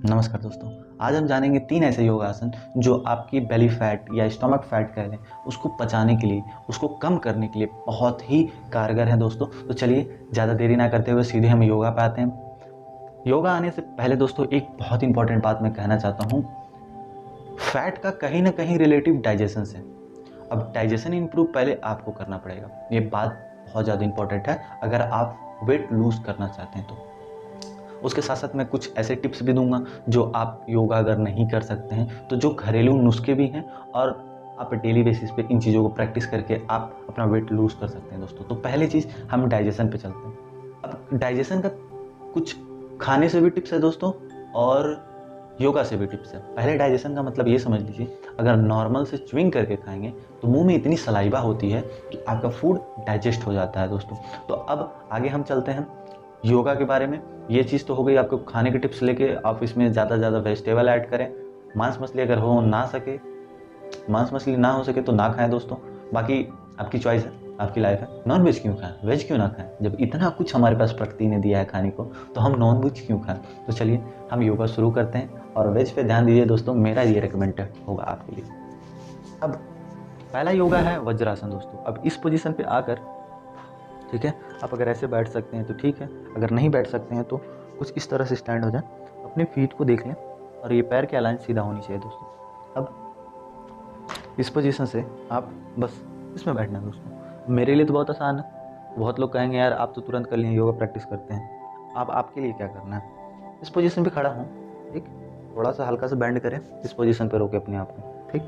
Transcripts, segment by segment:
नमस्कार दोस्तों। आज हम जानेंगे 3 ऐसे योगासन जो आपकी बेली फैट या स्टमक फैट कह लें उसको पचाने के लिए, उसको कम करने के लिए बहुत ही कारगर हैं दोस्तों। तो चलिए ज़्यादा देरी ना करते हुए सीधे हम योगा पे आते हैं। योगा आने से पहले दोस्तों एक बहुत इंपॉर्टेंट बात मैं कहना चाहता हूँ। फैट का कहीं ना कहीं रिलेटिव डाइजेशन से। अब डाइजेशन इंप्रूव पहले आपको करना पड़ेगा। ये बात बहुत ज़्यादा इंपॉर्टेंट है अगर आप वेट लूज़ करना चाहते हैं तो। उसके साथ साथ मैं कुछ ऐसे टिप्स भी दूंगा जो आप योगा अगर नहीं कर सकते हैं तो जो घरेलू नुस्खे भी हैं और आप डेली बेसिस पे इन चीज़ों को प्रैक्टिस करके आप अपना वेट लूज़ कर सकते हैं दोस्तों। तो पहली चीज़ हम डाइजेशन पे चलते हैं। अब डाइजेशन का कुछ खाने से भी टिप्स है दोस्तों और योगा से भी टिप्स है। पहले डाइजेशन का मतलब ये समझ लीजिए, अगर नॉर्मल से च्युइंग करके खाएंगे तो मुंह में इतनी सलाइवा होती है कि आपका फूड डाइजेस्ट हो जाता है दोस्तों। तो अब आगे हम चलते हैं योगा के बारे में। ये चीज़ तो हो गई आपको खाने के टिप्स लेके, आप इसमें ज़्यादा से ज़्यादा वेजिटेबल ऐड करें। मांस मछली अगर मांस मछली ना हो सके तो ना खाएं दोस्तों। बाकी आपकी चॉइस है, आपकी लाइफ है। नॉन वेज क्यों खाएं, वेज क्यों ना खाएं? जब इतना कुछ हमारे पास प्रकृति ने दिया है खाने को तो हम नॉन वेज क्यों खाएं? तो चलिए हम योगा शुरू करते हैं और वेज पे ध्यान दीजिए दोस्तों, मेरा ये रिकमेंडेड होगा आपके लिए। अब पहला योगा है वज्रासन दोस्तों। अब इस पोजीशन पे आकर, ठीक है, आप अगर ऐसे बैठ सकते हैं तो ठीक है, अगर नहीं बैठ सकते हैं तो कुछ इस तरह से स्टैंड हो जाए, अपने फीट को देख लें और ये पैर की अलाइन सीधा होनी चाहिए दोस्तों। अब इस पोजीशन से आप बस इसमें बैठना है दोस्तों। मेरे लिए तो बहुत आसान है। बहुत लोग कहेंगे यार आप तो तुरंत कर लिए, योगा प्रैक्टिस करते हैं। अब आपके लिए क्या करना है, इस पोजीशन पे खड़ा हूँ, ठीक, थोड़ा सा हल्का सा बेंड करें, इस पोजीशन पे रोके अपने आप को, ठीक,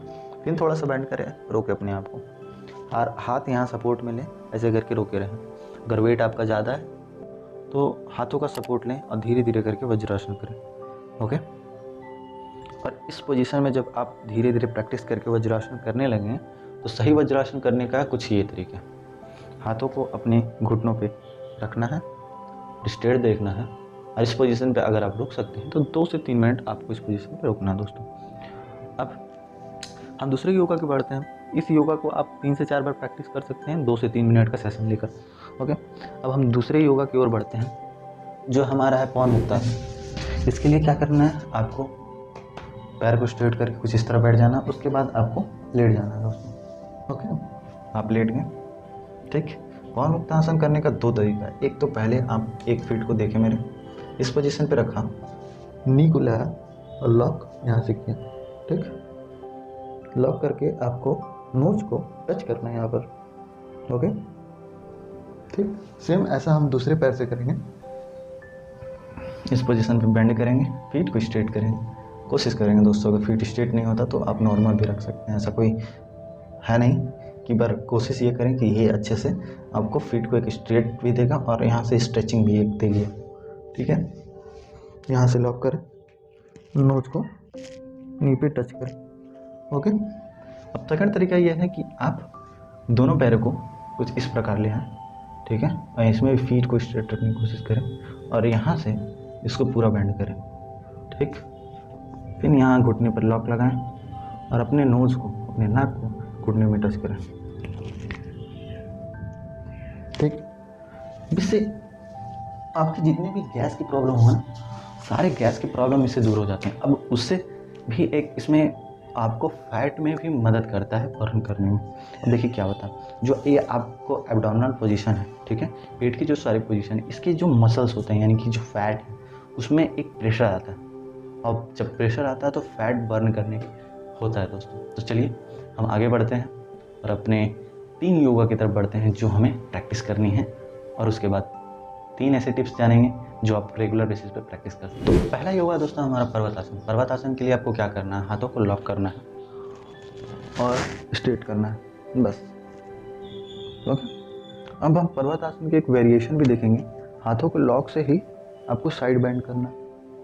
फिर थोड़ा सा बेंड करें, रोके अपने आप को और हाथ यहाँ सपोर्ट में लें, ऐसे करके रोके रहें। अगर वेट आपका ज़्यादा है तो हाथों का सपोर्ट लें और धीरे धीरे करके वज्रासन करें। ओके। और इस पोजीशन में जब आप धीरे धीरे प्रैक्टिस करके वज्रासन करने लगें तो सही वज्रासन करने का कुछ ये तरीका, हाथों को अपने घुटनों पे रखना है, स्ट्रेट देखना है और इस पोजीशन पे अगर आप रुक सकते हैं तो 2 से 3 मिनट आपको इस पोजीशन पे रुकना है दोस्तों। अब हम दूसरे योगा के बढ़ते हैं। इस योगा को आप 3 से 4 बार प्रैक्टिस कर सकते हैं 2 से 3 मिनट का सेशन लेकर। ओके। अब हम दूसरे योगा की ओर बढ़ते हैं जो हमारा है पवन मुक्तासन। इसके लिए क्या करना है, आपको पैर को स्ट्रेट करके कुछ इस तरह बैठ जाना, उसके बाद आपको लेट जाना है दोस्तों। ओके, आप लेट गए, ठीक। पवन मुक्तासन करने का 2 तरीका है। एक तो पहले आप एक फीट को देखें, मेरे इस पोजीशन पे रखा, नी को लाया और लॉक यहाँ से किया, ठीक। लॉक करके आपको नोज को टच करना है यहाँ पर। ओके, ठीक। सेम ऐसा हम दूसरे पैर से करेंगे। इस पोजीशन पे बेंड करेंगे, फीट को स्ट्रेट करेंगे। कोशिश करेंगे दोस्तों, अगर फीट स्ट्रेट नहीं होता तो आप नॉर्मल भी रख सकते हैं, ऐसा कोई है नहीं कि, पर कोशिश ये करें कि ये अच्छे से आपको फीट को एक स्ट्रेट भी देगा और यहाँ से स्ट्रेचिंग भी एक देगी, ठीक है। यहाँ से लॉक करें, नोज को नी पे टच करें। ओके। अब सेकंड तरीका यह है कि आप दोनों पैरों को कुछ इस प्रकार ले आएं, ठीक है, और इसमें भी फीट को स्ट्रेट रखने की कोशिश करें और यहाँ से इसको पूरा बेंड करें, ठीक। फिर यहाँ घुटने पर लॉक लगाएं और अपने नोज को, अपने नाक को घुटने में टच करें, ठीक। इससे आपकी जितने भी गैस की प्रॉब्लम हो ना, सारे गैस की प्रॉब्लम इससे दूर हो जाते हैं। अब उससे भी एक इसमें आपको फैट में भी मदद करता है बर्न करने में। अब देखिए क्या होता है, जो ये आपको एब्डोमिनल पोजीशन है, ठीक है, पेट की जो सारी पोजीशन है, इसके जो मसल्स होते हैं यानी कि जो फैट है उसमें एक प्रेशर आता है और जब प्रेशर आता है तो फैट बर्न करने होता है दोस्तों। तो चलिए हम आगे बढ़ते हैं और अपने 3 योगा की तरफ बढ़ते हैं जो हमें प्रैक्टिस करनी है और उसके बाद 3 ऐसे टिप्स जानेंगे जो आप रेगुलर बेसिस पे प्रैक्टिस कर सकते हैं। तो पहला योगा दोस्तों हमारा पर्वतासन। पर्वतासन के लिए आपको क्या करना है, हाथों को लॉक करना है और स्ट्रेट करना है, बस। ओके। अब हम पर्वतासन के एक वेरिएशन भी देखेंगे। हाथों को लॉक से ही आपको साइड बेंड करना,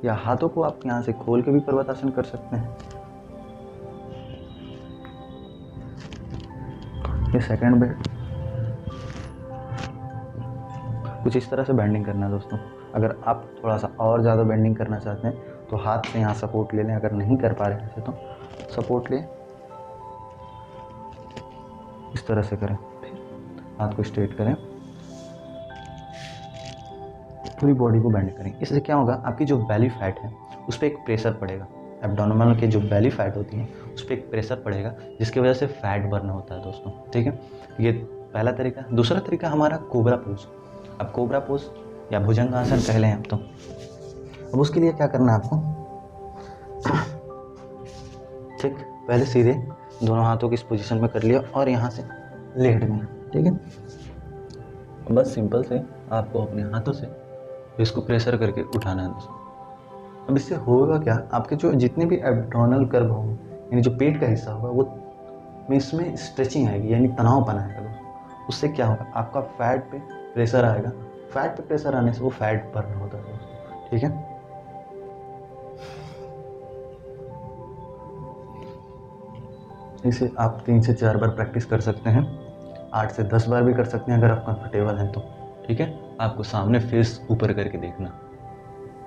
या हाथों को आप यहाँ से खोल के भी पर्वतासन कर सकते हैं। ये सेकंड बेंड, कुछ इस तरह से बेंडिंग करना है दोस्तों। अगर आप थोड़ा सा और ज़्यादा बेंडिंग करना चाहते हैं तो हाथ से यहाँ सपोर्ट ले लें, अगर नहीं कर पा रहे हैं तो सपोर्ट लें, इस तरह से करें। फिर हाथ को स्ट्रेट करें, पूरी बॉडी को बेंड करेंगे। इससे क्या होगा, आपकी जो बेली फैट है उस पर एक प्रेशर पड़ेगा, एब्डोमिनल के जो बेली फैट होती है उस पर एक प्रेशर पड़ेगा, जिसकी वजह से फैट बर्न होता है दोस्तों। ठीक है, ये पहला तरीका। दूसरा तरीका हमारा कोबरा पोज। अब कोबरा पोज या भुजंगासन कह लें आप तो। अब उसके लिए क्या करना है आपको, ठीक, पहले सीधे दोनों हाथों की इस पोजीशन में कर लिया और यहाँ से लेट गए। ठीक है, बस सिंपल से आपको अपने हाथों से इसको प्रेशर करके उठाना है दोस्तों। अब इससे होगा क्या, आपके जो जितने भी एब्डोमिनल कर्व होंगे, यानी जो पेट का हिस्सा होगा, वो में इसमें स्ट्रेचिंग आएगी, यानी तनावपन आएगा दोस्तों। उससे क्या होगा, आपका फैट पे प्रेशर आएगा। फैट पे प्रेशर आने से वो फैट बर्न होता है दोस्तों। ठीक है, इसे आप 3 से 4 बार प्रैक्टिस कर सकते हैं, 8 से 10 बार भी कर सकते हैं अगर आप कंफर्टेबल हैं तो। ठीक है, आपको सामने फेस ऊपर करके देखना।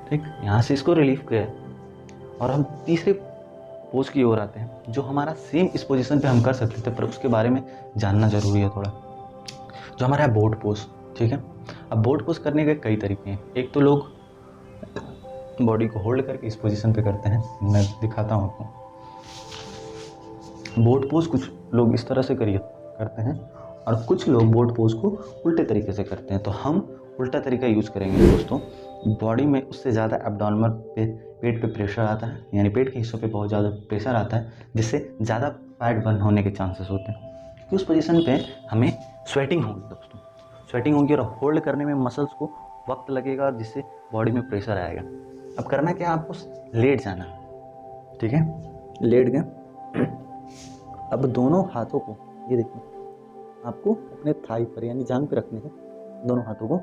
ठीक, यहाँ से इसको रिलीव किया और हम तीसरे पोज की ओर आते हैं, जो हमारा सेम इस पोजीशन पे हम कर सकते थे, पर उसके बारे में जानना ज़रूरी है थोड़ा, जो हमारा है बोट पोज। ठीक है, अब बोट पोज करने के कई तरीके हैं। एक तो लोग बॉडी को होल्ड करके इस पोजीशन पे करते हैं, मैं दिखाता हूँ आपको। बोट पोज कुछ लोग इस तरह से करते हैं और कुछ लोग बोट पोज को उल्टे तरीके से करते हैं। तो हम उल्टा तरीका यूज़ करेंगे दोस्तों। बॉडी में उससे ज़्यादा एब्डोमिनल पे, पेट पे प्रेशर आता है, यानी पेट के हिस्सों पे बहुत ज़्यादा प्रेशर आता है, जिससे ज़्यादा फैट बर्न होने के चांसेस होते हैं। क्योंकि उस पोजीशन पे हमें स्वेटिंग होगी दोस्तों, स्वेटिंग होगी और होल्ड करने में मसल्स को वक्त लगेगा, जिससे बॉडी में प्रेशर आएगा। अब करना क्या, आपको लेट जाना। ठीक है, लेट गए। अब दोनों हाथों को, ये देखिए, आपको अपने थाई पर यानी जांघ पे रखने हैं दोनों हाथों को,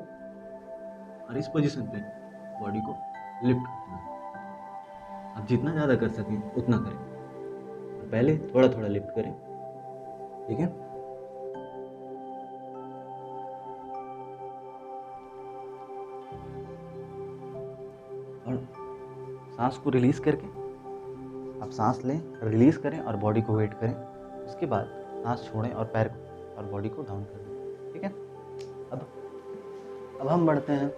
और इस पोजीशन पे बॉडी को लिफ्ट करना है। आप जितना ज़्यादा कर सकें उतना करें, पहले थोड़ा थोड़ा लिफ्ट करें। ठीक है, और सांस को रिलीज करके आप सांस लें, रिलीज करें और बॉडी को वेट करें। उसके बाद सांस छोड़ें और पैर और बॉडी को डाउन कर दें। ठीक है, अब हम बढ़ते हैं।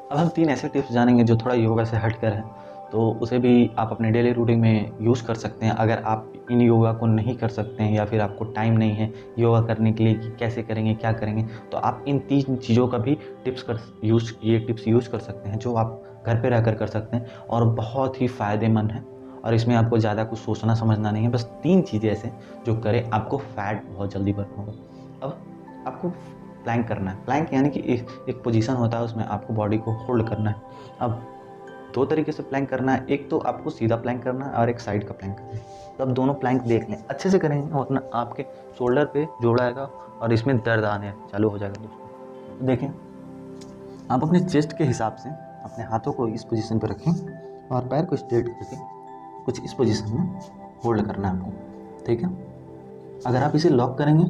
अब हम 3 ऐसे टिप्स जानेंगे जो थोड़ा योगा से हटकर है, तो उसे भी आप अपने डेली रूटीन में यूज़ कर सकते हैं। अगर आप इन योगा को नहीं कर सकते हैं या फिर आपको टाइम नहीं है योगा करने के लिए कि कैसे करेंगे क्या करेंगे, तो आप इन 3 चीज़ों का भी ये टिप्स यूज़ कर सकते हैं, जो आप घर पे रहकर कर सकते हैं और बहुत ही फ़ायदेमंद है। और इसमें आपको ज़्यादा कुछ सोचना समझना नहीं है, बस 3 चीज़ें ऐसे जो करें आपको फैट बहुत जल्दी बर्न होगा। अब आपको प्लैंक करना है। प्लैंक यानी कि एक पोजीशन होता है, उसमें आपको बॉडी को होल्ड करना है। अब 2 तरीके से प्लैंक करना है, एक तो आपको सीधा प्लैंक करना है और एक साइड का प्लैंक करना है। तो अब दोनों प्लैंक देख लें, अच्छे से करेंगे और अपना आपके शोल्डर पे जोड़ आएगा और इसमें दर्द आने चालू हो जाएगा दोस्तों। तो देखें, आप अपने चेस्ट के हिसाब से अपने हाथों को इस पोजीशन पर रखें और पैर को स्ट्रेट करके कुछ इस पोजीशन में होल्ड करना है आपको। ठीक है, अगर आप इसे लॉक करेंगे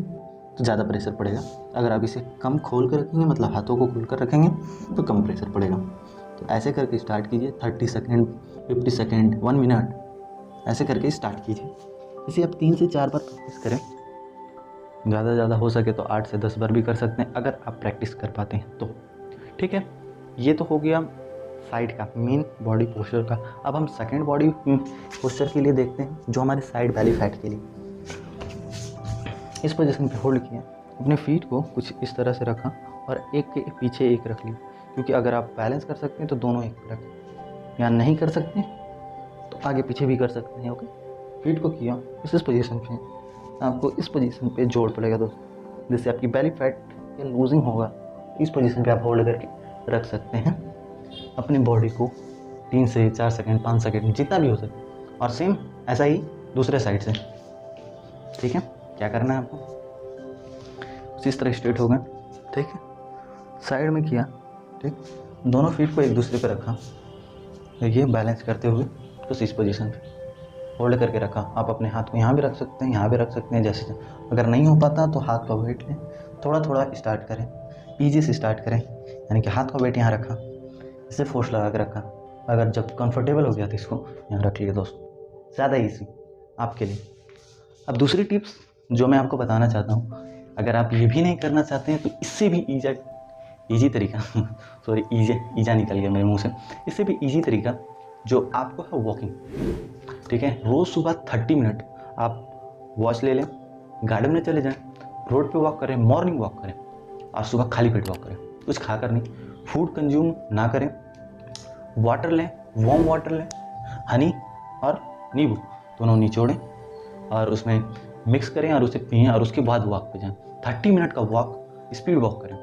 तो ज़्यादा प्रेशर पड़ेगा, अगर आप इसे कम खोल कर रखेंगे, मतलब हाथों को खोल कर रखेंगे, तो कम प्रेशर पड़ेगा। तो ऐसे करके स्टार्ट कीजिए, 30 सेकेंड, 50 सेकेंड, 1 मिनट, ऐसे करके स्टार्ट कीजिए। इसे आप 3 से 4 बार प्रैक्टिस करें, ज़्यादा हो सके तो 8 से 10 बार भी कर सकते हैं अगर आप प्रैक्टिस कर पाते हैं तो। ठीक है, ये तो हो गया साइड का मेन बॉडी पोस्चर का। अब हम सेकेंड बॉडी पोस्चर के लिए देखते हैं, जो हमारे साइड बेली फैट के लिए। इस पोजीशन पे होल्ड किया, अपने फीट को कुछ इस तरह से रखा और एक के पीछे एक रख लिया, क्योंकि अगर आप बैलेंस कर सकते हैं तो दोनों एक पे रखें, या नहीं कर सकते तो आगे पीछे भी कर सकते हैं। ओके, फीट को किया इस पोजीशन पे, आपको इस पोजीशन पे जोड़ पड़ेगा दोस्तों, जिससे आपकी बेली फैट या लूजिंग होगा। इस पोजीशन पे आप होल्ड करके रख सकते हैं अपनी बॉडी को 3 से 4 सेकेंड, 5 सेकेंड, जितना भी हो सके। और सेम ऐसा ही दूसरे साइड से। ठीक है, क्या करना है आपको, इस तरह स्ट्रेट हो गए। ठीक है, साइड में किया, ठीक, दोनों फीट को एक दूसरे पे रखा, ये बैलेंस करते हुए बस इस पोजीशन पे होल्ड करके रखा। आप अपने हाथ को यहाँ भी रख सकते हैं, यहाँ भी रख सकते हैं, जैसे अगर नहीं हो पाता तो हाथ का वेट लें, थोड़ा थोड़ा स्टार्ट करें, ईजी से स्टार्ट करें, यानी कि हाथ का वेट यहाँ रखा, इसे फोर्स लगा के रखा, अगर जब कंफर्टेबल हो गया तो इसको यहाँ रख लिया दोस्तों, ज़्यादा ईजी आपके लिए। अब दूसरी टिप्स जो मैं आपको बताना चाहता हूँ, अगर आप ये भी नहीं करना चाहते हैं तो इससे भी ईजी तरीका सॉरी ईजा निकल गया मेरे मुंह से। इससे भी ईजी तरीका जो आपको है वॉकिंग, ठीक है। रोज़ सुबह 30 मिनट आप वॉच ले लें, गार्डन में चले जाएं, रोड पे वॉक करें, मॉर्निंग वॉक करें और सुबह खाली पेट वॉक करें, कुछ खाकर नहीं, फूड कंज्यूम ना करें, वाटर लें, वार्म वाटर लें, हनी और नींबू दोनों निचोड़ें और उसमें मिक्स करें और उसे पिएं और उसके बाद वॉक पे जाएं। 30 मिनट का वॉक स्पीड वॉक करें,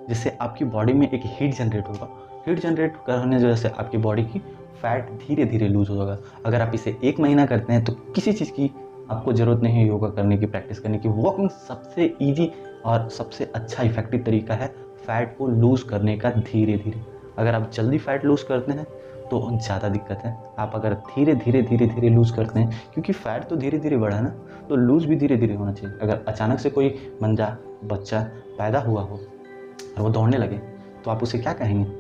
जिससे आपकी बॉडी में एक हीट जनरेट होगा। हीट जनरेट करने की वजह से आपकी बॉडी की फैट धीरे धीरे लूज होगा। अगर आप इसे 1 महीना करते हैं तो किसी चीज़ की आपको ज़रूरत नहीं है योगा करने की, प्रैक्टिस करने की। वॉकिंग सबसे ईजी और सबसे अच्छा इफेक्टिव तरीका है फैट को लूज़ करने का धीरे धीरे। अगर आप जल्दी फैट लूज़ करते हैं तो ज़्यादा दिक्कत है। आप अगर धीरे धीरे लूज़ करते हैं, क्योंकि फ़ैट तो धीरे धीरे बढ़ा ना, तो लूज़ भी धीरे धीरे होना चाहिए। अगर अचानक से कोई बच्चा पैदा हुआ हो और वो दौड़ने लगे तो आप उसे क्या कहेंगे?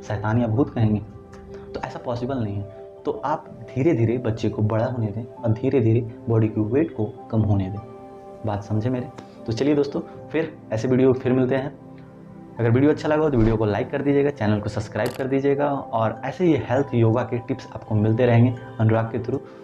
शैतान या भूत कहेंगे? तो ऐसा पॉसिबल नहीं है। तो आप धीरे धीरे बच्चे को बड़ा होने दें और धीरे धीरे बॉडी की वेट को कम होने दें। बात समझे मेरे? तो चलिए दोस्तों, फिर ऐसे वीडियो फिर मिलते हैं। अगर वीडियो अच्छा लगा हो तो वीडियो को लाइक कर दीजिएगा, चैनल को सब्सक्राइब कर दीजिएगा और ऐसे ही हेल्थ योगा के टिप्स आपको मिलते रहेंगे अनुराग के थ्रू।